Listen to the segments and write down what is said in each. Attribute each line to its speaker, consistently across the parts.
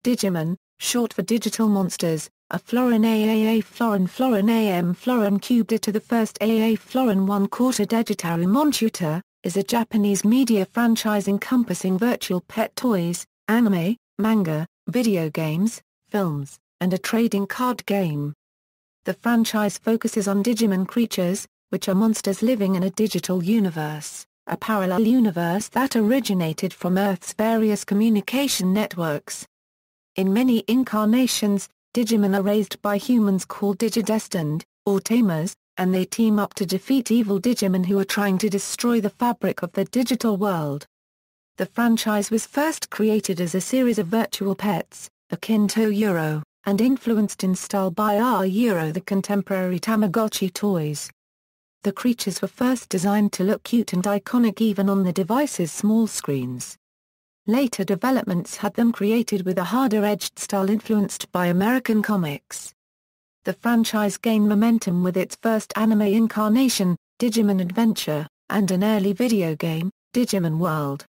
Speaker 1: Digimon, short for digital monsters, a florin AAA florin AM florin cubed to the first AA florin 1/4 Dejitaru Monsutā, is a Japanese media franchise encompassing virtual pet toys, anime, manga, video games, films, and a trading card game. The franchise focuses on Digimon creatures, which are monsters living in a digital universe, a parallel universe that originated from Earth's various communication networks. In many incarnations, Digimon are raised by humans called Digidestined, or Tamers, and they team up to defeat evil Digimon who are trying to destroy the fabric of the digital world. The franchise was first created as a series of virtual pets, akin to Euro, and influenced in style by Euro the contemporary Tamagotchi toys. The creatures were first designed to look cute and iconic even on the device's small screens. Later developments had them created with a harder-edged style influenced by American comics. The franchise gained momentum with its first anime incarnation, Digimon Adventure, and an early video game, Digimon World.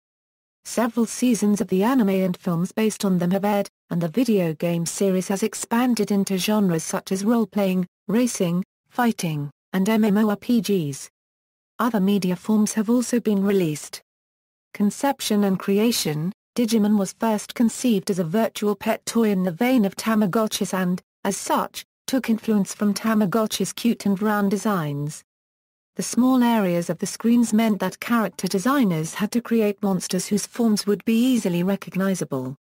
Speaker 1: Several seasons of the anime and films based on them have aired, and the video game series has expanded into genres such as role-playing, racing, fighting, and MMORPGs. Other media forms have also been released. Conception and creation, Digimon was first conceived as a virtual pet toy in the vein of Tamagotchis and, as such, took influence from Tamagotchi's cute and round designs. The small areas of the screens meant that character designers had to create monsters whose forms would be easily recognizable.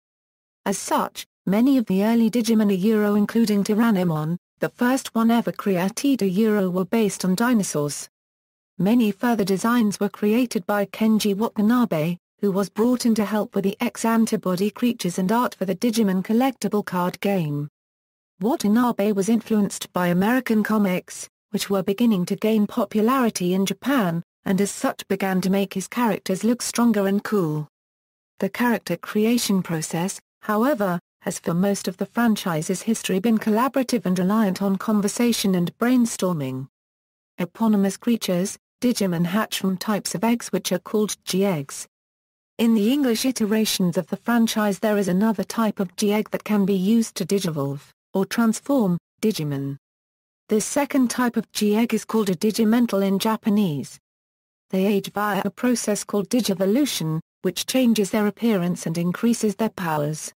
Speaker 1: As such, many of the early Digimon Euro including Tyrannomon, the first one ever created Euro, were based on dinosaurs. Many further designs were created by Kenji Watanabe, who was brought in to help with the ex-antibody creatures and art for the Digimon collectible card game. Watanabe was influenced by American comics, which were beginning to gain popularity in Japan, and as such began to make his characters look stronger and cool. The character creation process, however, has for most of the franchise's history been collaborative and reliant on conversation and brainstorming. Eponymous creatures, Digimon hatch from types of eggs which are called G-eggs. In the English iterations of the franchise there is another type of G-egg that can be used to digivolve, or transform, Digimon. This second type of G-egg is called a Digimental in Japanese. They age via a process called Digivolution, which changes their appearance and increases their powers.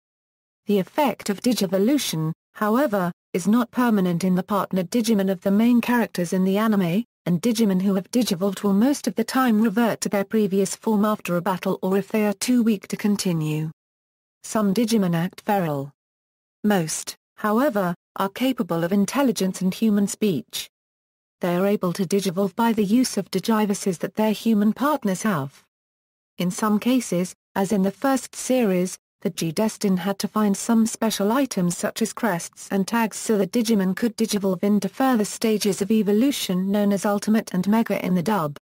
Speaker 1: The effect of Digivolution, however, is not permanent in the partnered Digimon of the main characters in the anime, and Digimon who have digivolved will most of the time revert to their previous form after a battle or if they are too weak to continue. Some Digimon act feral. Most, however, are capable of intelligence and human speech. They are able to digivolve by the use of digivices that their human partners have. In some cases, as in the first series, the Digidestined had to find some special items such as crests and tags so the Digimon could digivolve into further stages of evolution known as Ultimate and Mega in the dub.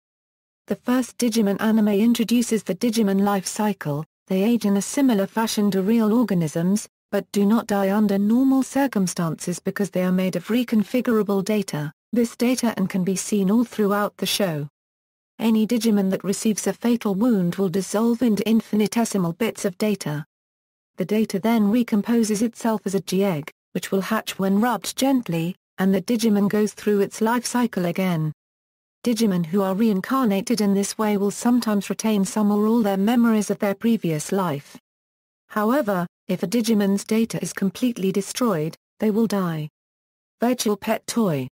Speaker 1: The first Digimon anime introduces the Digimon life cycle. They age in a similar fashion to real organisms, but do not die under normal circumstances because they are made of reconfigurable data. This data and can be seen all throughout the show. Any Digimon that receives a fatal wound will dissolve into infinitesimal bits of data. The data then recomposes itself as a G-egg, which will hatch when rubbed gently, and the Digimon goes through its life cycle again. Digimon who are reincarnated in this way will sometimes retain some or all their memories of their previous life. However, if a Digimon's data is completely destroyed, they will die. Virtual pet toy.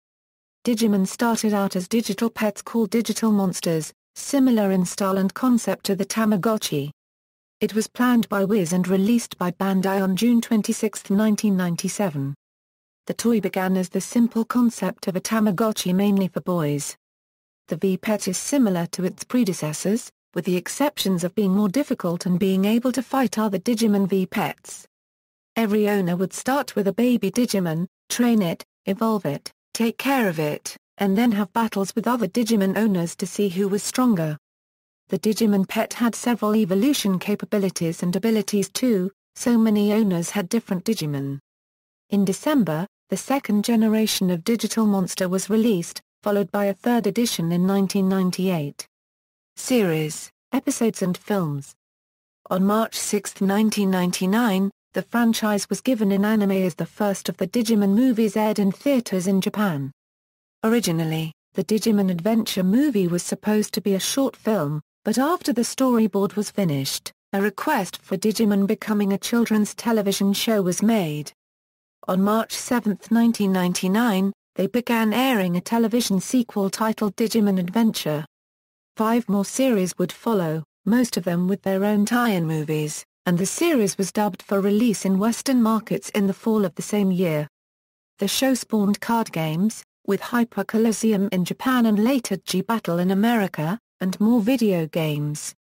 Speaker 1: Digimon started out as digital pets called digital monsters, similar in style and concept to the Tamagotchi. It was planned by Wiz and released by Bandai on June 26, 1997. The toy began as the simple concept of a Tamagotchi mainly for boys. The V-Pet is similar to its predecessors, with the exceptions of being more difficult and being able to fight other Digimon V-Pets. Every owner would start with a baby Digimon, train it, evolve it, take care of it, and then have battles with other Digimon owners to see who was stronger. The Digimon pet had several evolution capabilities and abilities too, so many owners had different Digimon. In December, the second generation of Digital Monster was released, followed by a third edition in 1998. Series, episodes and films. On March 6, 1999, The franchise was given in anime as the first of the Digimon movies aired in theaters in Japan. Originally, the Digimon Adventure movie was supposed to be a short film, but after the storyboard was finished, a request for Digimon becoming a children's television show was made. On March 7, 1999, they began airing a television sequel titled Digimon Adventure. 5 more series would follow, most of them with their own tie-in movies, and the series was dubbed for release in Western markets in the fall of the same year. The show spawned card games, with Hyper Colosseum in Japan and later G-Battle in America, and more video games.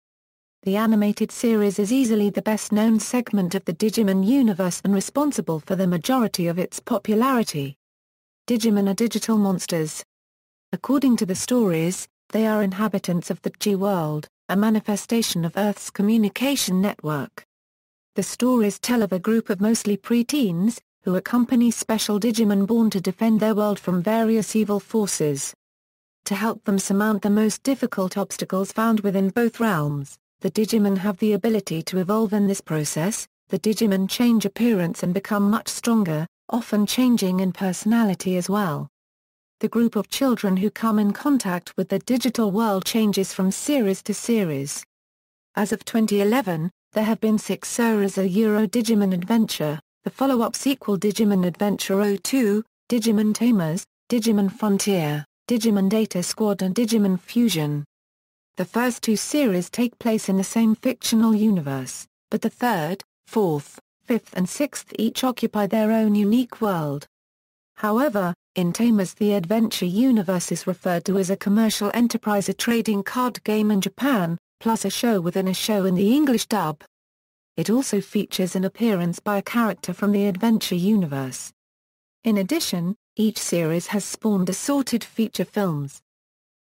Speaker 1: The animated series is easily the best-known segment of the Digimon universe and responsible for the majority of its popularity. Digimon are digital monsters. According to the stories, they are inhabitants of the Digi World, a manifestation of Earth's communication network. The stories tell of a group of mostly pre-teens, who accompany special Digimon born to defend their world from various evil forces. To help them surmount the most difficult obstacles found within both realms, the Digimon have the ability to evolve in this process. The Digimon change appearance and become much stronger, often changing in personality as well. The group of children who come in contact with the digital world changes from series to series. As of 2011, there have been 6 series: Euro Digimon Adventure, the follow-up sequel Digimon Adventure 02, Digimon Tamers, Digimon Frontier, Digimon Data Squad and Digimon Fusion. The first 2 series take place in the same fictional universe, but the third, fourth, fifth and sixth each occupy their own unique world. However, in Tamers the adventure universe is referred to as a commercial enterprise, a trading card game in Japan, plus a show within a show in the English dub. It also features an appearance by a character from the adventure universe. In addition, each series has spawned assorted feature films.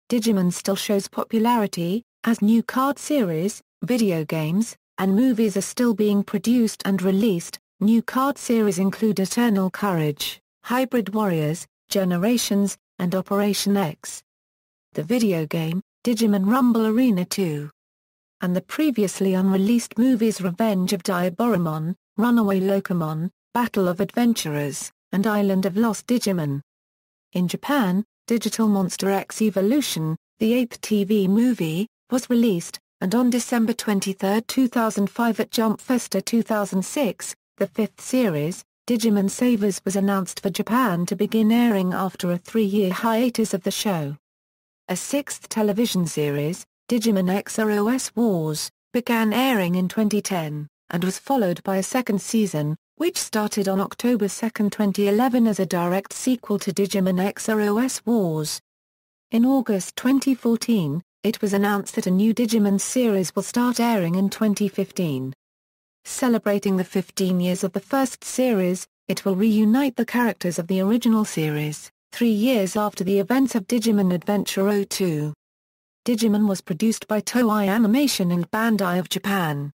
Speaker 1: Digimon still shows popularity, as new card series, video games, and movies are still being produced and released. New card series include Eternal Courage, Hybrid Warriors, Generations, and Operation X. The video game, Digimon Rumble Arena 2. And the previously unreleased movies Revenge of Diaboromon, Runaway Locomon, Battle of Adventurers, and Island of Lost Digimon. In Japan, Digital Monster X Evolution, the 8th TV movie, was released, and on December 23, 2005 at Jump Festa 2006, the 5th series, Digimon Savers, was announced for Japan to begin airing after a 3-year hiatus of the show. A 6th television series, Digimon XROS Wars, began airing in 2010, and was followed by a 2nd season, which started on October 2, 2011 as a direct sequel to Digimon XROS Wars. In August 2014, it was announced that a new Digimon series will start airing in 2015. Celebrating the 15 years of the first series, it will reunite the characters of the original series, 3 years after the events of Digimon Adventure 02. Digimon was produced by Toei Animation and Bandai of Japan.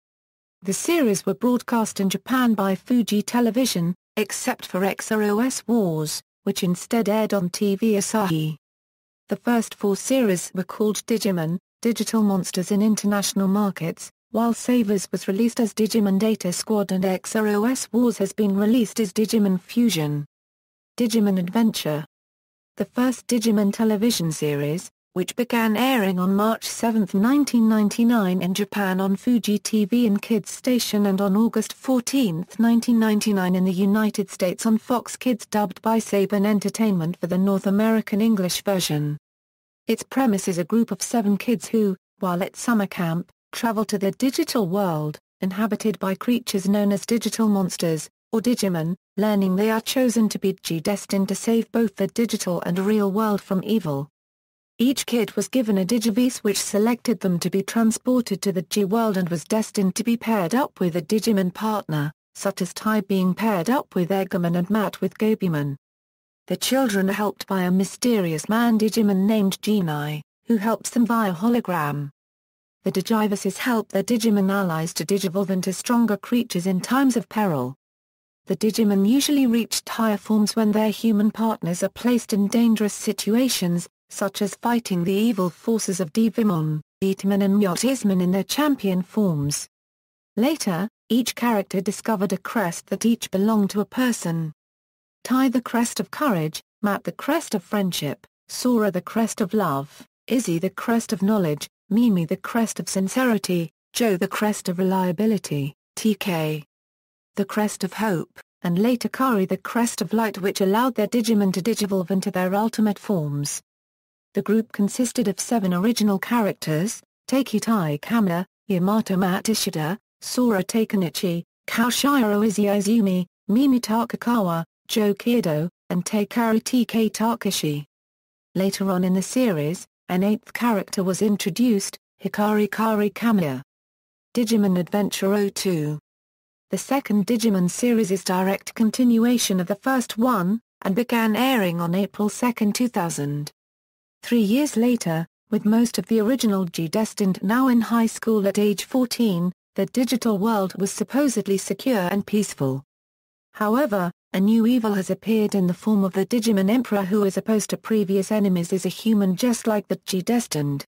Speaker 1: The series were broadcast in Japan by Fuji Television, except for XROS Wars, which instead aired on TV Asahi. The first 4 series were called Digimon, Digital Monsters in international markets, while Savers was released as Digimon Data Squad and XROS Wars has been released as Digimon Fusion. Digimon Adventure. The first Digimon television series, which began airing on March 7, 1999 in Japan on Fuji TV and Kids Station and on August 14, 1999 in the United States on Fox Kids, dubbed by Saban Entertainment for the North American English version. Its premise is a group of 7 kids who, while at summer camp, travel to the digital world, inhabited by creatures known as digital monsters, or Digimon, learning they are chosen to be destined to save both the digital and real world from evil. Each kid was given a Digivice which selected them to be transported to the G-World and was destined to be paired up with a Digimon partner, such as Tai being paired up with Eggman and Matt with Gabumon. The children are helped by a mysterious man Digimon named Genii, who helps them via hologram. The Digivices help their Digimon allies to digivolve into stronger creatures in times of peril. The Digimon usually reach higher forms when their human partners are placed in dangerous situations, such as fighting the evil forces of Devimon, Beatmon and Myotismon in their champion forms. Later, each character discovered a crest that each belonged to a person. Tai the crest of courage, Matt the crest of friendship, Sora the crest of love, Izzy the crest of knowledge, Mimi the crest of sincerity, Joe the crest of reliability, TK the crest of hope, and later Kari the crest of light, which allowed their Digimon to digivolve into their ultimate forms. The group consisted of 7 original characters: Taiki Kamiya, Yamato Matsushita, Sora Takenichi, Koshiro Izzy Izumi, Mimi Takakawa, Joe Kyodo, and Takari TK Takashi. Later on in the series, an 8th character was introduced, Hikari Kari Kamiya. Digimon Adventure 02. The second Digimon series is direct continuation of the first one, and began airing on April 2, 2000. 3 years later, with most of the original Digidestined now in high school at age 14, the digital world was supposedly secure and peaceful. However, a new evil has appeared in the form of the Digimon Emperor, who, as opposed to previous enemies, is a human just like the Digidestined.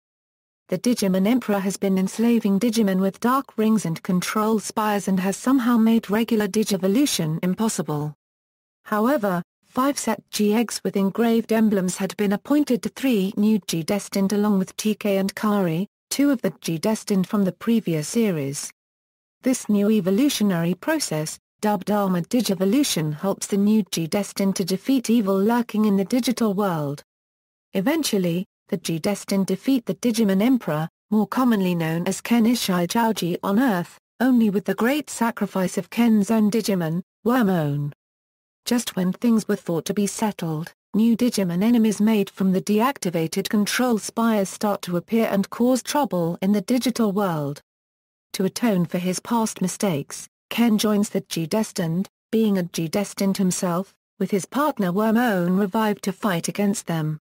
Speaker 1: The Digimon Emperor has been enslaving Digimon with dark rings and control spires and has somehow made regular Digivolution impossible. However, 5 set G-eggs with engraved emblems had been appointed to 3 new Digidestined along with TK and Kari, 2 of the Digidestined from the previous series. This new evolutionary process, dubbed Armored Digivolution, helps the new Digidestined to defeat evil lurking in the digital world. Eventually, the Digidestined defeat the Digimon Emperor, more commonly known as Ken Ishijouji on Earth, only with the great sacrifice of Ken's own Digimon, Wormone. Just when things were thought to be settled, new Digimon enemies made from the deactivated control spires start to appear and cause trouble in the digital world. To atone for his past mistakes, Ken joins the Digidestined, being a Digidestined himself, with his partner Wormone revived to fight against them.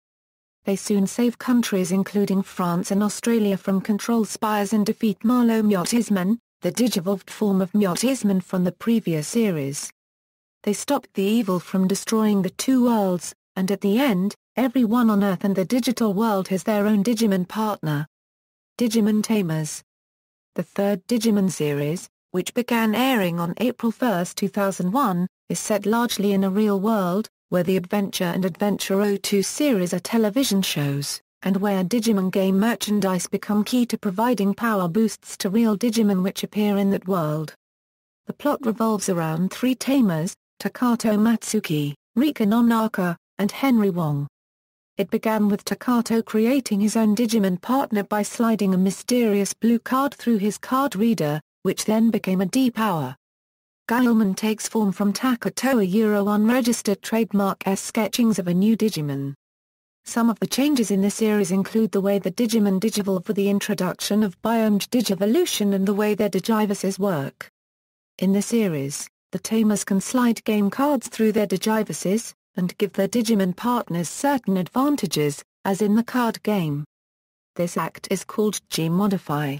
Speaker 1: They soon save countries including France and Australia from control spires and defeat Marlo Myotismon, the digivolved form of Myotismon from the previous series. They stopped the evil from destroying the 2 worlds, and at the end, everyone on Earth and the digital world has their own Digimon partner. Digimon Tamers. The third Digimon series, which began airing on April 1, 2001, is set largely in a real world, where the Adventure and Adventure 02 series are television shows, and where Digimon game merchandise become key to providing power boosts to real Digimon which appear in that world. The plot revolves around 3 Tamers, Takato Matsuki, Rika Nonaka, and Henry Wong. It began with Takato creating his own Digimon partner by sliding a mysterious blue card through his card reader, which then became a D-Power. Guilmon takes form from Takato, a unregistered trademark sketchings of a new Digimon. Some of the changes in the series include the way the Digimon digivolve with the introduction of Biomed Digivolution and the way their Digivices work. In the series, the Tamers can slide game cards through their Digivices, and give their Digimon partners certain advantages, as in the card game. This act is called G-Modify.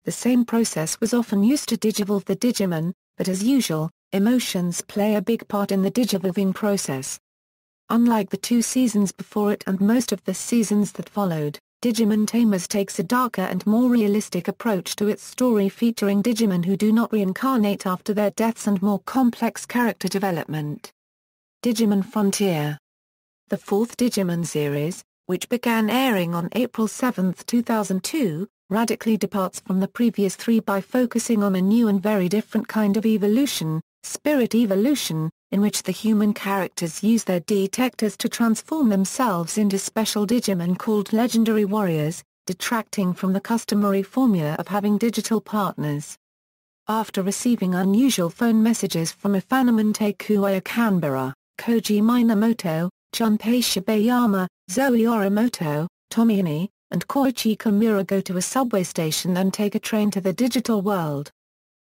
Speaker 1: The same process was often used to digivolve the Digimon, but as usual, emotions play a big part in the digivolving process. Unlike the 2 seasons before it and most of the seasons that followed, Digimon Tamers takes a darker and more realistic approach to its story, featuring Digimon who do not reincarnate after their deaths and more complex character development. Digimon Frontier. The 4th Digimon series, which began airing on April 7, 2002, radically departs from the previous 3 by focusing on a new and very different kind of evolution, spirit evolution, in which the human characters use their detectors to transform themselves into special Digimon called legendary warriors, detracting from the customary formula of having digital partners. After receiving unusual phone messages from Ifanaman Takuya Canberra, Koji Minamoto, Junpei Shibayama, Zoe Orimoto, Tomihini, and Koichi Kimura go to a subway station and take a train to the digital world.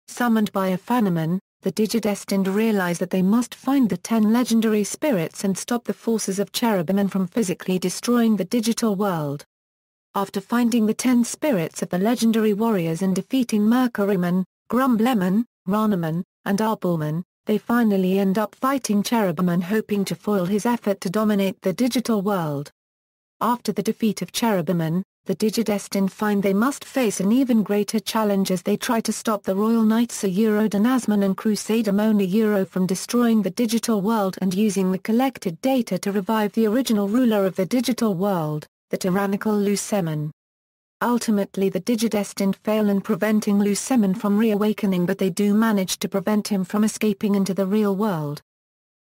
Speaker 1: Summoned by Ifanaman, the Digidestined realize that they must find the 10 legendary spirits and stop the forces of Cherubimon from physically destroying the digital world. After finding the 10 spirits of the legendary warriors and defeating Mercurymon, Grumblemon, Ranamon, and Arbulmon, they finally end up fighting Cherubimon, hoping to foil his effort to dominate the digital world. After the defeat of Cherubimon, the Digidestined find they must face an even greater challenge as they try to stop the Royal Knights Denazman and Crusader Mona from destroying the digital world and using the collected data to revive the original ruler of the digital world, the tyrannical Luceman. Ultimately the Digidestined fail in preventing Luceman from reawakening, but they do manage to prevent him from escaping into the real world.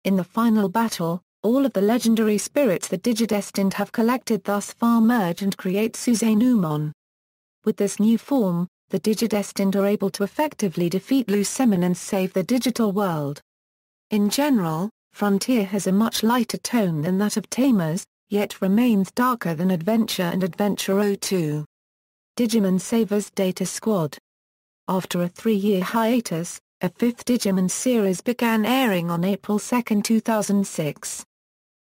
Speaker 1: In the final battle, all of the legendary spirits the Digidestined have collected thus far merge and create Susanumon. With this new form, the Digidestined are able to effectively defeat Luceman and save the digital world. In general, Frontier has a much lighter tone than that of Tamers, yet remains darker than Adventure and Adventure 02. Digimon Savers Data Squad. After a 3-year hiatus, a 5th Digimon series began airing on April 2, 2006.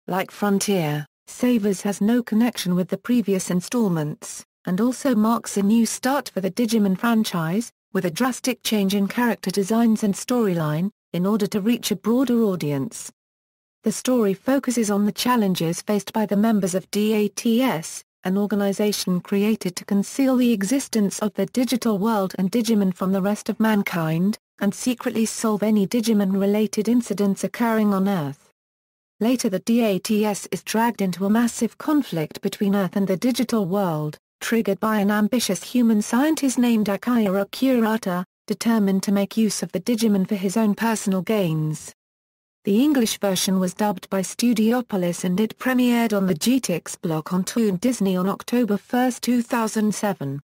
Speaker 1: Like Frontier, Savers has no connection with the previous installments, and also marks a new start for the Digimon franchise, with a drastic change in character designs and storyline, in order to reach a broader audience. The story focuses on the challenges faced by the members of DATS, an organization created to conceal the existence of the digital world and Digimon from the rest of mankind, and secretly solve any Digimon-related incidents occurring on Earth. Later the DATS is dragged into a massive conflict between Earth and the digital world, triggered by an ambitious human scientist named Akira Kurata, determined to make use of the Digimon for his own personal gains. The English version was dubbed by Studiopolis and it premiered on the Jetix block on Toon Disney on October 1, 2007.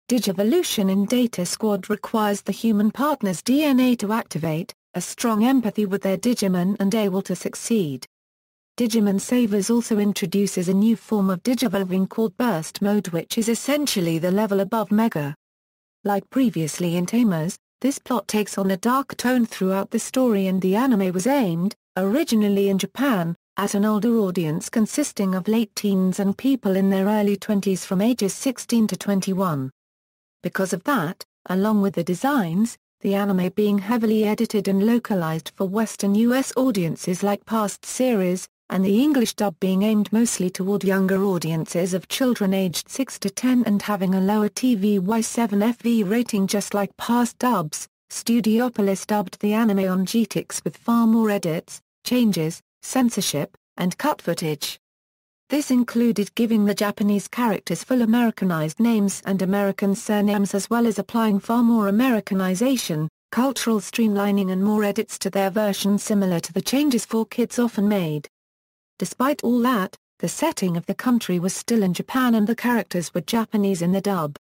Speaker 1: Digivolution in Data Squad requires the human partner's DNA to activate, a strong empathy with their Digimon and able to succeed. Digimon Savers also introduces a new form of digivolving called Burst Mode, which is essentially the level above Mega. Like previously in Tamers, this plot takes on a dark tone throughout the story, and the anime was aimed, originally in Japan, at an older audience consisting of late teens and people in their early 20s from ages 16 to 21. Because of that, along with the designs, the anime being heavily edited and localized for Western US audiences like past series, and the English dub being aimed mostly toward younger audiences of children aged 6 to 10 and having a lower TVY7FV rating just like past dubs, Studiopolis dubbed the anime on Jetix with far more edits, changes, censorship, and cut footage. This included giving the Japanese characters full Americanized names and American surnames, as well as applying far more Americanization, cultural streamlining and more edits to their version similar to the changes 4Kids often made. Despite all that, the setting of the country was still in Japan and the characters were Japanese in the dub.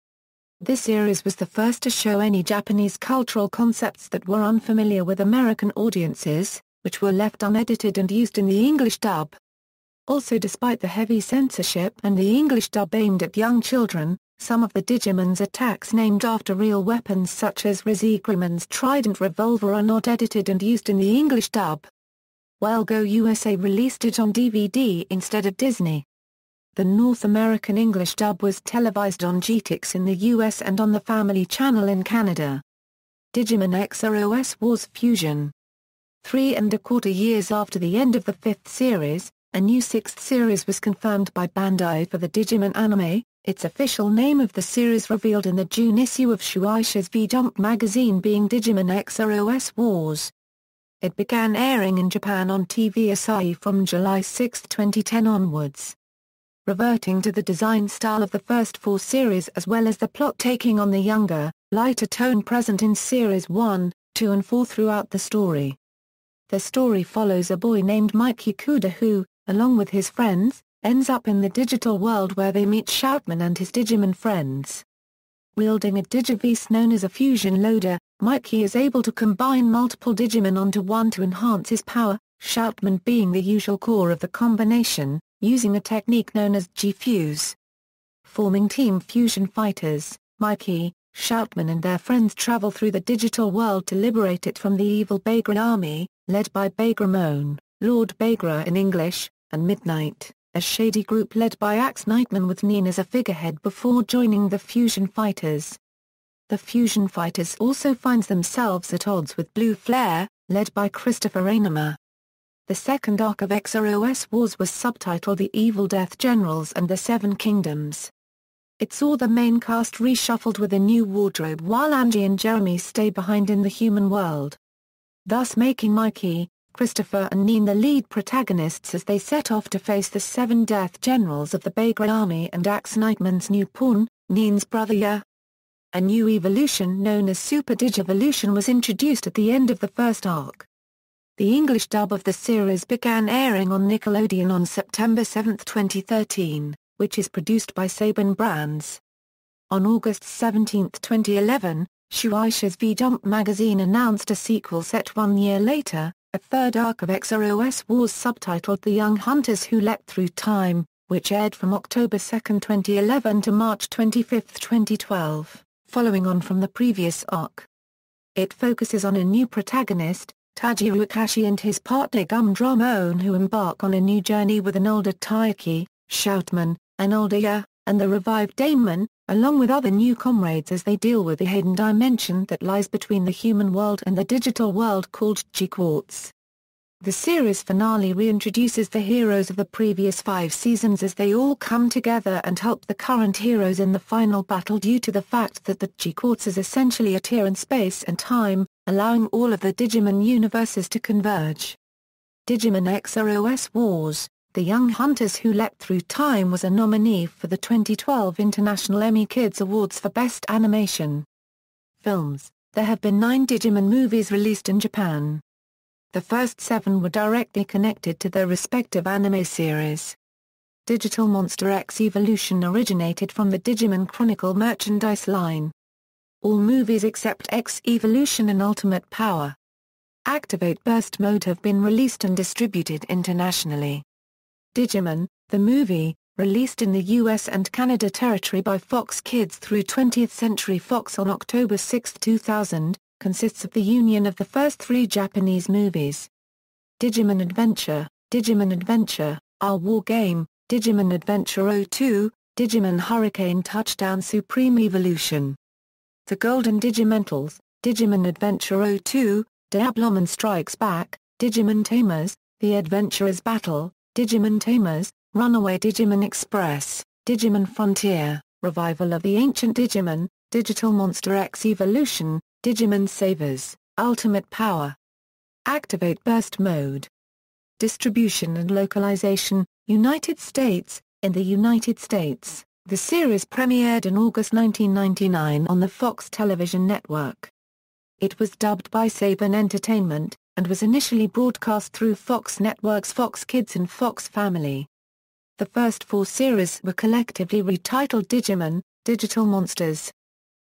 Speaker 1: This series was the first to show any Japanese cultural concepts that were unfamiliar with American audiences, which were left unedited and used in the English dub. Also, despite the heavy censorship and the English dub aimed at young children, some of the Digimon's attacks named after real weapons such as Rizigrimon's trident revolver are not edited and used in the English dub. Go USA released it on DVD instead of Disney. The North American English dub was televised on Jetix in the US and on the Family Channel in Canada. Digimon XROS Wars Fusion. 3¼ years after the end of the 5th series, a new 6th series was confirmed by Bandai for the Digimon anime, its official name of the series revealed in the June issue of Shueisha's V-Jump magazine being Digimon XROS Wars. It began airing in Japan on TV Asahi from July 6, 2010 onwards. Reverting to the design style of the first 4 series as well as the plot taking on the younger, lighter tone present in Series 1, 2 and 4 throughout the story. The story follows a boy named Mike Yakuda who, along with his friends, ends up in the digital world where they meet Shoutman and his Digimon friends. Wielding a Digivice known as a fusion loader, Mikey is able to combine multiple Digimon onto one to enhance his power, Shoutman being the usual core of the combination, using a technique known as G-Fuse. Forming Team Fusion Fighters, Mikey, Shoutman and their friends travel through the digital world to liberate it from the evil Bagra army, led by Bagramon, Lord Bagra in English, and Midnight, a shady group led by Axe Nightman with Neen as a figurehead before joining the Fusion Fighters. The Fusion Fighters also finds themselves at odds with Blue Flare, led by Christopher Rainama. The second arc of XROS Wars was subtitled The Evil Death Generals and the Seven Kingdoms. It saw the main cast reshuffled with a new wardrobe while Angie and Jeremy stay behind in the human world, thus making Mikey, Christopher and Neen the lead protagonists as they set off to face the 7 Death Generals of the Bagra Army and axe Nightman's new pawn, Neen's brother Ya. A new evolution known as Super Digivolution was introduced at the end of the first arc. The English dub of the series began airing on Nickelodeon on September 7, 2013, which is produced by Saban Brands. On August 17, 2011, Shueisha's V-Jump magazine announced a sequel set 1 year later, a third arc of XOS Wars subtitled The Young Hunters Who Leapt Through Time, which aired from October 2, 2011 to March 25, 2012, following on from the previous arc. It focuses on a new protagonist, Tajiru Akashi and his partner Gumdramon, who embark on a new journey with an older Taiki, Shoutman, an older Ya, and the revived Damon, along with other new comrades as they deal with the hidden dimension that lies between the human world and the digital world called G-Quartz. The series finale reintroduces the heroes of the previous 5 seasons as they all come together and help the current heroes in the final battle due to the fact that the G-Quartz is essentially a tear in space and time, allowing all of the Digimon universes to converge. Digimon XOS Wars, The Young Hunters Who Leapt Through Time was a nominee for the 2012 International Emmy Kids Awards for Best Animation. Films. There have been 9 Digimon movies released in Japan. The first 7 were directly connected to their respective anime series. Digital Monster X Evolution originated from the Digimon Chronicle merchandise line. All movies except X Evolution and Ultimate Power Activate Burst Mode have been released and distributed internationally. Digimon, the movie, released in the US and Canada territory by Fox Kids through 20th Century Fox on October 6, 2000, consists of the union of the first 3 Japanese movies. Digimon Adventure, Our War Game, Digimon Adventure 02, Digimon Hurricane Touchdown Supreme Evolution. The Golden Digimentals, Digimon Adventure 02, Diablomon Strikes Back, Digimon Tamers, The Adventurers Battle, Digimon Tamers, Runaway Digimon Express, Digimon Frontier, Revival of the Ancient Digimon, Digital Monster X Evolution, Digimon Savers, Ultimate Power. Activate Burst Mode. Distribution and localization, United States. In the United States, the series premiered in August 1999 on the Fox television network. It was dubbed by Saban Entertainment, and was initially broadcast through Fox Network's Fox Kids and Fox Family. The first 4 series were collectively retitled Digimon, Digital Monsters.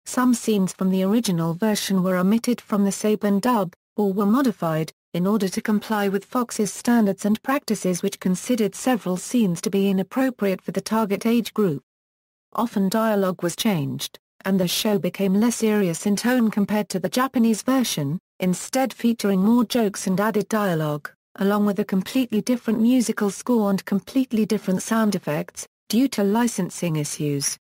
Speaker 1: Some scenes from the original version were omitted from the Saban dub, or were modified, in order to comply with Fox's standards and practices, which considered several scenes to be inappropriate for the target age group. Often dialogue was changed, and the show became less serious in tone compared to the Japanese version, instead featuring more jokes and added dialogue, along with a completely different musical score and completely different sound effects, due to licensing issues.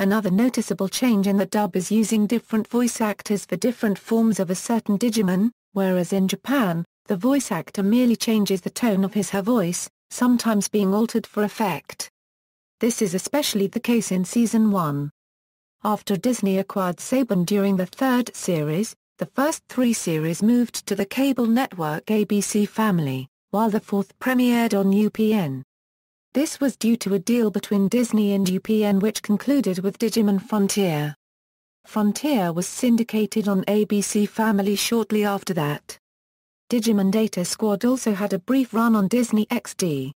Speaker 1: Another noticeable change in the dub is using different voice actors for different forms of a certain Digimon, whereas in Japan, the voice actor merely changes the tone of his/her voice, sometimes being altered for effect. This is especially the case in Season 1. After Disney acquired Saban during the 3rd series, the first 3 series moved to the cable network ABC Family, while the 4th premiered on UPN. This was due to a deal between Disney and UPN which concluded with Digimon Frontier. Frontier was syndicated on ABC Family shortly after that. Digimon Data Squad also had a brief run on Disney XD.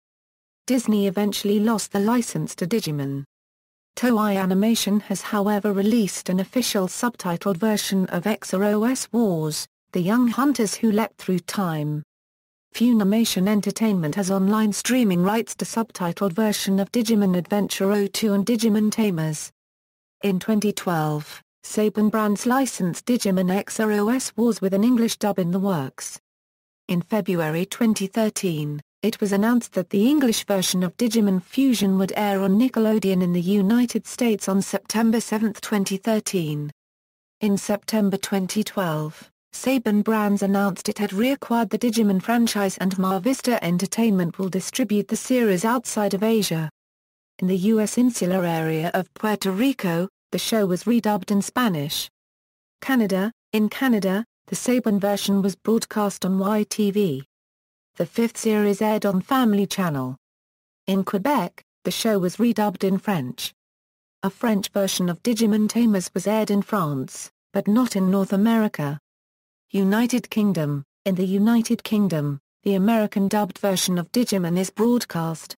Speaker 1: Disney eventually lost the license to Digimon. Toei Animation has however released an official subtitled version of XOS Wars, The Young Hunters Who Leapt Through Time. Funimation Entertainment has online streaming rights to subtitled version of Digimon Adventure 02 and Digimon Tamers. In 2012, Saban Brands licensed Digimon XOS Wars with an English dub in the works. In February 2013, it was announced that the English version of Digimon Fusion would air on Nickelodeon in the United States on September 7, 2013. In September 2012, Saban Brands announced it had reacquired the Digimon franchise and Mar Vista Entertainment will distribute the series outside of Asia. In the U.S. insular area of Puerto Rico, the show was redubbed in Spanish. In Canada, the Saban version was broadcast on YTV. The fifth series aired on Family Channel. In Quebec, the show was redubbed in French. A French version of Digimon Tamers was aired in France, but not in North America. United Kingdom. In the United Kingdom, the American dubbed version of Digimon is broadcast.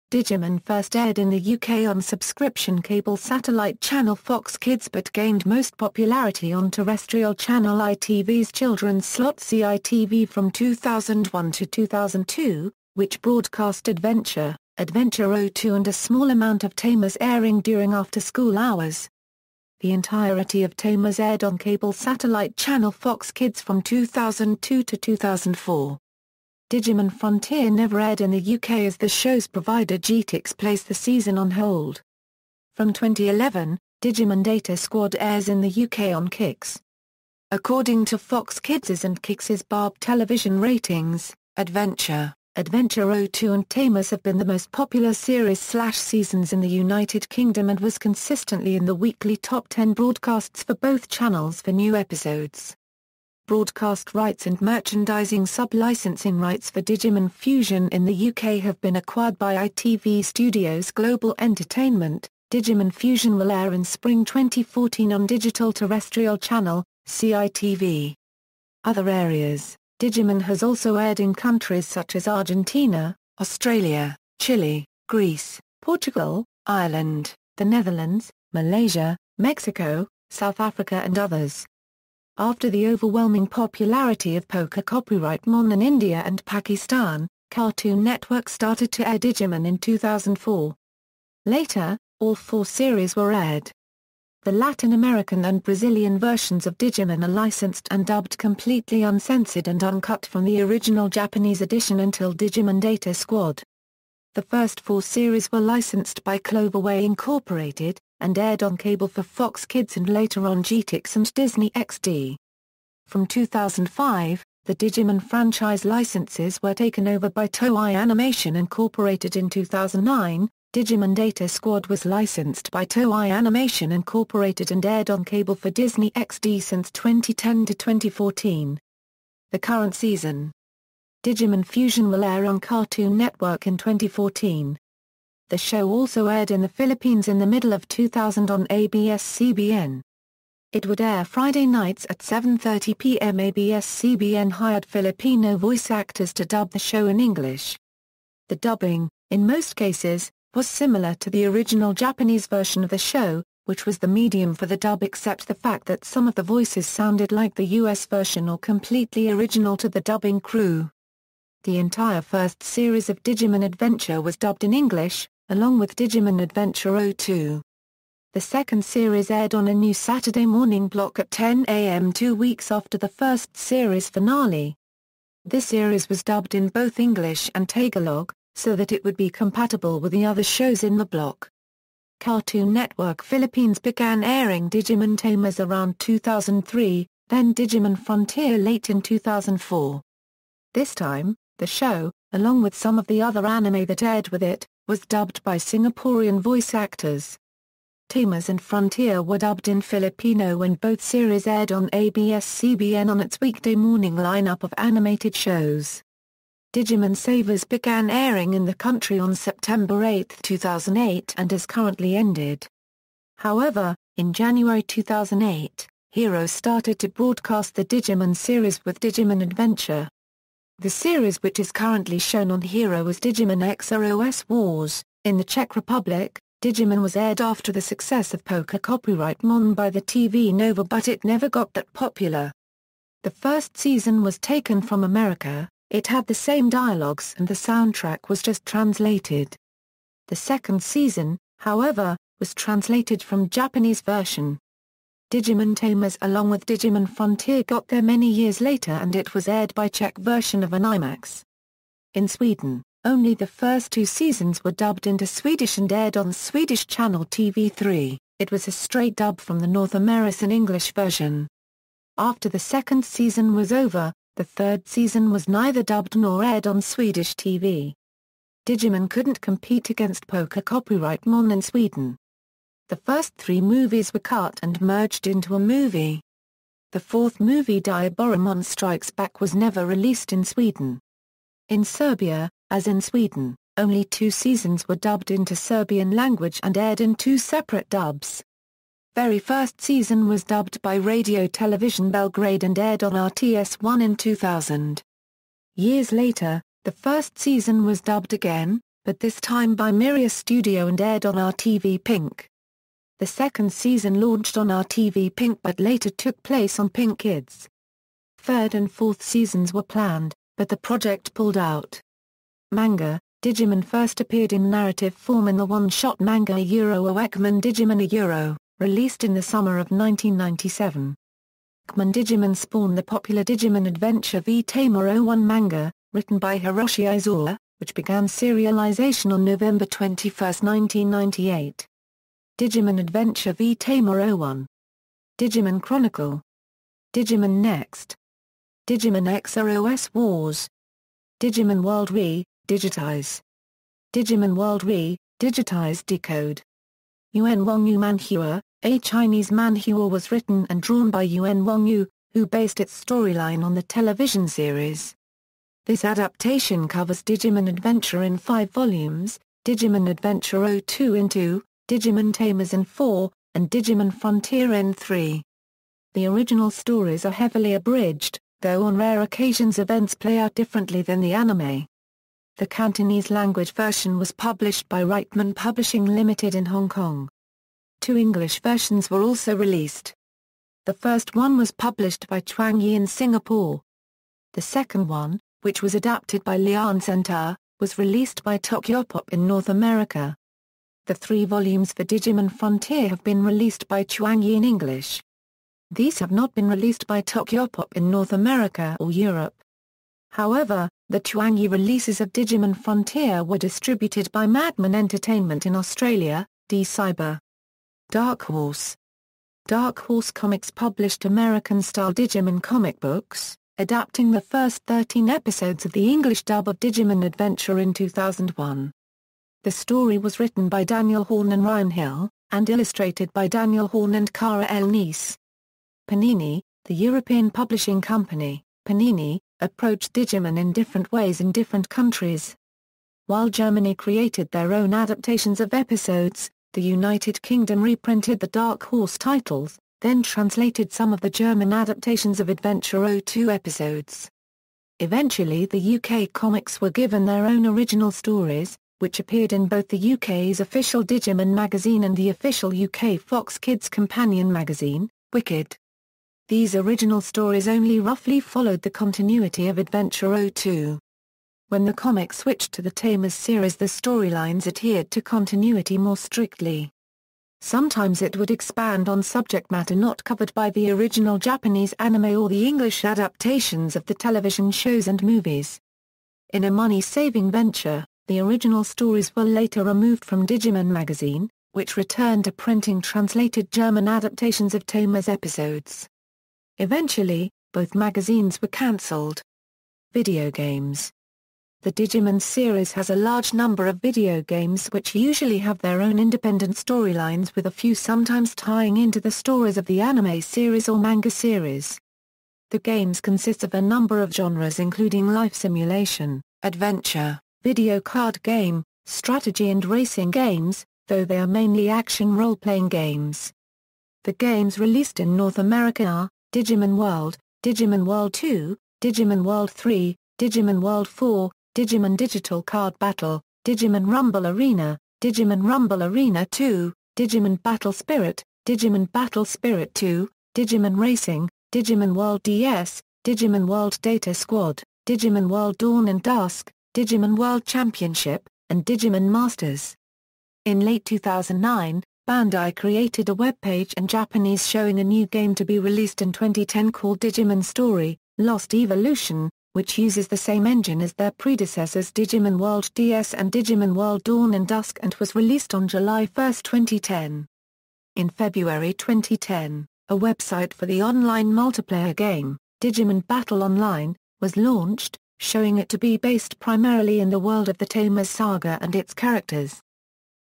Speaker 1: Digimon first aired in the UK on subscription cable satellite channel Fox Kids but gained most popularity on terrestrial channel ITV's children's slot CITV from 2001 to 2002, which broadcast Adventure, Adventure 02 and a small amount of Tamers airing during after-school hours. The entirety of Tamers aired on cable satellite channel Fox Kids from 2002 to 2004. Digimon Frontier never aired in the UK as the show's provider Jetix placed the season on hold. From 2011, Digimon Data Squad airs in the UK on Kix. According to Fox Kids' and Kix's Barb television ratings, Adventure, Adventure 02 and Tamers have been the most popular series/seasons in the United Kingdom and was consistently in the weekly top 10 broadcasts for both channels for new episodes. Broadcast rights and merchandising sub-licensing rights for Digimon Fusion in the UK have been acquired by ITV Studios Global Entertainment. Digimon Fusion will air in spring 2014 on digital terrestrial channel, CITV. Other areas. Digimon has also aired in countries such as Argentina, Australia, Chile, Greece, Portugal, Ireland, the Netherlands, Malaysia, Mexico, South Africa and others. After the overwhelming popularity of Poker Copyright-Mon in India and Pakistan, Cartoon Network started to air Digimon in 2004. Later, all 4 series were aired. The Latin American and Brazilian versions of Digimon are licensed and dubbed completely uncensored and uncut from the original Japanese edition until Digimon Data Squad. The first 4 series were licensed by Cloverway Incorporated, and aired on cable for Fox Kids and later on Jetix and Disney XD. From 2005, the Digimon franchise licenses were taken over by Toei Animation Incorporated. In 2009, Digimon Data Squad was licensed by Toei Animation Incorporated and aired on cable for Disney XD since 2010 to 2014. The current season. Digimon Fusion will air on Cartoon Network in 2014. The show also aired in the Philippines in the middle of 2000 on ABS-CBN. It would air Friday nights at 7:30 p.m. ABS-CBN hired Filipino voice actors to dub the show in English. The dubbing, in most cases, was similar to the original Japanese version of the show, which was the medium for the dub except the fact that some of the voices sounded like the US version or completely original to the dubbing crew. The entire first series of Digimon Adventure was dubbed in English, along with Digimon Adventure 02. The second series aired on a new Saturday morning block at 10 a.m. 2 weeks after the first series finale. This series was dubbed in both English and Tagalog, so that it would be compatible with the other shows in the block. Cartoon Network Philippines began airing Digimon Tamers around 2003, then Digimon Frontier late in 2004. This time, the show, along with some of the other anime that aired with it, was dubbed by Singaporean voice actors. Tamers and Frontier were dubbed in Filipino when both series aired on ABS-CBN on its weekday morning lineup of animated shows. Digimon Savers began airing in the country on September 8, 2008 and has currently ended. However, in January 2008, Heroes started to broadcast the Digimon series with Digimon Adventure. The series which is currently shown on Hero was Digimon XROS Wars. In the Czech Republic, Digimon was aired after the success of Poker Copyright-Mon by the TV Nova but it never got that popular. The first season was taken from America, it had the same dialogues and the soundtrack was just translated. The second season, however, was translated from Japanese version. Digimon Tamers along with Digimon Frontier got there many years later and it was aired by Czech version of Animax. In Sweden, only the first 2 seasons were dubbed into Swedish and aired on Swedish channel TV3, it was a straight dub from the North American English version. After the second season was over, the third season was neither dubbed nor aired on Swedish TV. Digimon couldn't compete against Poker copyright Mon in Sweden. The first 3 movies were cut and merged into a movie. The 4th movie Dejimon Strikes Back was never released in Sweden. In Serbia, as in Sweden, only 2 seasons were dubbed into Serbian language and aired in 2 separate dubs. Very first season was dubbed by Radio Television Belgrade and aired on RTS1 in 2000. Years later, the first season was dubbed again, but this time by Miria Studio and aired on RTV Pink. The second season launched on RTV Pink but later took place on Pink Kids. 3rd and 4th seasons were planned, but the project pulled out. Manga, Digimon first appeared in narrative form in the one-shot manga akin Digimon released in the summer of 1997. Akin Digimon spawned the popular Digimon Adventure v Tamers 01 manga, written by Hiroshi Izawa, which began serialization on November 21, 1998. Digimon Adventure v Tamers 01. Digimon Chronicle. Digimon Next. Digimon XROS Wars. Digimon World Digitize. Digimon World Digitize Decode. Yuan Wangyu Manhua, a Chinese manhua was written and drawn by Yuan Wangyu, who based its storyline on the television series. This adaptation covers Digimon Adventure in 5 volumes, Digimon Adventure 02 in 2, Digimon Tamers in 4, and Digimon Frontier in 3. The original stories are heavily abridged, though on rare occasions events play out differently than the anime. The Cantonese language version was published by Reitman Publishing Limited in Hong Kong. 2 English versions were also released. The first one was published by Chuangyi in Singapore. The second one, which was adapted by Lian Center, was released by Tokyopop in North America. The 3 volumes for Digimon Frontier have been released by Chuangyi in English. These have not been released by Tokyopop in North America or Europe. However, the Chuangyi releases of Digimon Frontier were distributed by Madman Entertainment in Australia, D-Cyber. Dark Horse. Dark Horse Comics published American-style Digimon comic books, adapting the first 13 episodes of the English dub of Digimon Adventure in 2001. The story was written by Daniel Horn and Ryan Hill, and illustrated by Daniel Horn and Cara L. Neese. Panini, the European publishing company, Panini, approached Digimon in different ways in different countries. While Germany created their own adaptations of episodes, the United Kingdom reprinted the Dark Horse titles, then translated some of the German adaptations of Adventure 02 episodes. Eventually the UK comics were given their own original stories, which appeared in both the UK's official Digimon magazine and the official UK Fox Kids companion magazine, Wicked. These original stories only roughly followed the continuity of Adventure 02. When the comic switched to the Tamers series, the storylines adhered to continuity more strictly. Sometimes it would expand on subject matter not covered by the original Japanese anime or the English adaptations of the television shows and movies. In a money-saving venture, the original stories were later removed from Digimon magazine, which returned to printing translated German adaptations of Tamers episodes. Eventually, both magazines were cancelled. Video games. The Digimon series has a large number of video games which usually have their own independent storylines, with a few sometimes tying into the stories of the anime series or manga series. The games consist of a number of genres including life simulation, adventure, video card game, strategy and racing games, though they are mainly action role-playing games. The games released in North America are Digimon World, Digimon World 2, Digimon World 3, Digimon World 4, Digimon Digital Card Battle, Digimon Rumble Arena, Digimon Rumble Arena 2, Digimon Battle Spirit, Digimon Battle Spirit 2, Digimon Racing, Digimon World DS, Digimon World Data Squad, Digimon World Dawn and Dusk, Digimon World Championship, and Digimon Masters. In late 2009, Bandai created a webpage in Japanese showing a new game to be released in 2010 called Digimon Story, Lost Evolution, which uses the same engine as their predecessors Digimon World DS and Digimon World Dawn and Dusk, and was released on July 1, 2010. In February 2010, a website for the online multiplayer game, Digimon Battle Online, was launched, showing it to be based primarily in the world of the Tamers saga and its characters.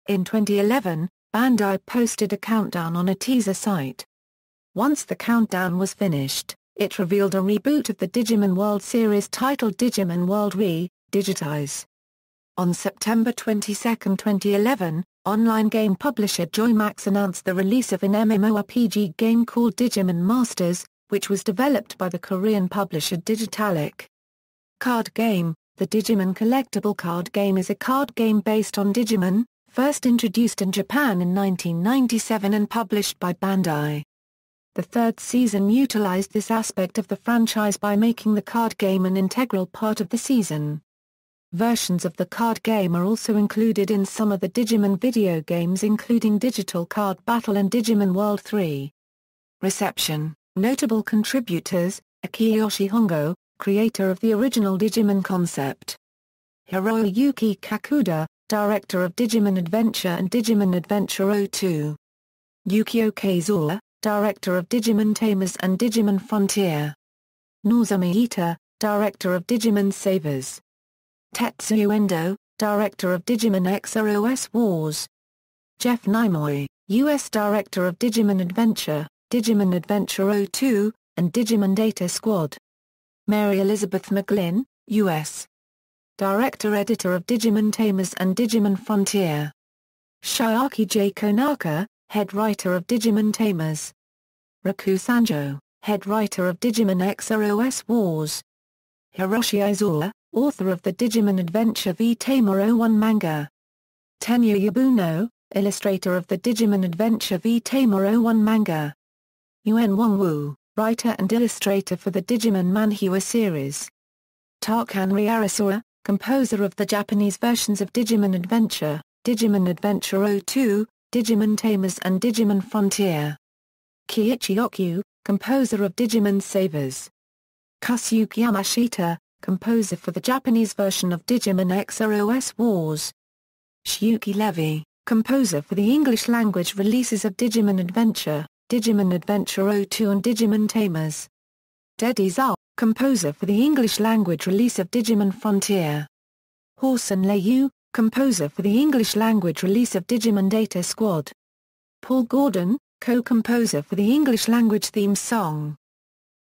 Speaker 1: In 2011, Bandai posted a countdown on a teaser site. Once the countdown was finished, it revealed a reboot of the Digimon World series titled Digimon World Digitize. On September 22, 2011, online game publisher Joymax announced the release of an MMORPG game called Digimon Masters, which was developed by the Korean publisher Digitalic. Card game. The Digimon collectible card game is a card game based on Digimon, first introduced in Japan in 1997 and published by Bandai. The third season utilized this aspect of the franchise by making the card game an integral part of the season. Versions of the card game are also included in some of the Digimon video games including Digital Card Battle and Digimon World 3. Reception. Notable contributors: Akiyoshi Hongo, creator of the original Digimon concept. Hiroyuki Kakuda, director of Digimon Adventure and Digimon Adventure 02. Yukio Keizawa, director of Digimon Tamers and Digimon Frontier. Nozomi Ita, director of Digimon Savers. Tetsuya Endo, director of Digimon XOS Wars. Jeff Nimoy, U.S. director of Digimon Adventure, Digimon Adventure 02, and Digimon Data Squad. Mary Elizabeth McGlynn, U.S. director-editor of Digimon Tamers and Digimon Frontier. Shiaki J. Konaka, head writer of Digimon Tamers. Raku Sanjo, head writer of Digimon XOS Wars. Hiroshi Aizawa, author of the Digimon Adventure v Tamer 01 manga. Tenya Yabuno, illustrator of the Digimon Adventure v Tamer 01 manga. Yuen Wongwu, writer and illustrator for the Digimon Manhwa series. Takanori Arasaka, composer of the Japanese versions of Digimon Adventure, Digimon Adventure 02, Digimon Tamers and Digimon Frontier. Kiichi Okyu, composer of Digimon Savers. Kasuke Yamashita, composer for the Japanese version of Digimon XOS Wars. Shiuki Levy, composer for the English-language releases of Digimon Adventure, Digimon Adventure 02 and Digimon Tamers. Dedi Zhao, composer for the English-language release of Digimon Frontier. Horson Leyu, composer for the English-language release of Digimon Data Squad. Paul Gordon, co-composer for the English-language theme song.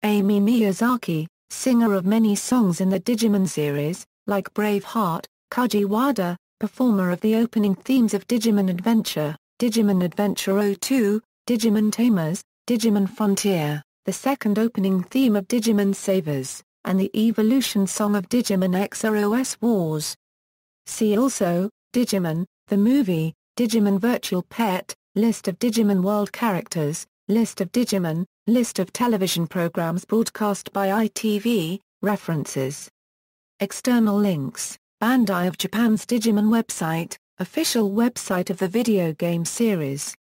Speaker 1: Amy Miyazaki, singer of many songs in the Digimon series, like Brave Heart. Kaji Wada, performer of the opening themes of Digimon Adventure, Digimon Adventure 02, Digimon Tamers, Digimon Frontier, the second opening theme of Digimon Savers, and the evolution song of Digimon XOS Wars. See also, Digimon, the movie, Digimon Virtual Pet, List of Digimon World characters, List of Digimon, List of television programs broadcast by ITV, references. External links: Bandai of Japan's Digimon website, official website of the video game series.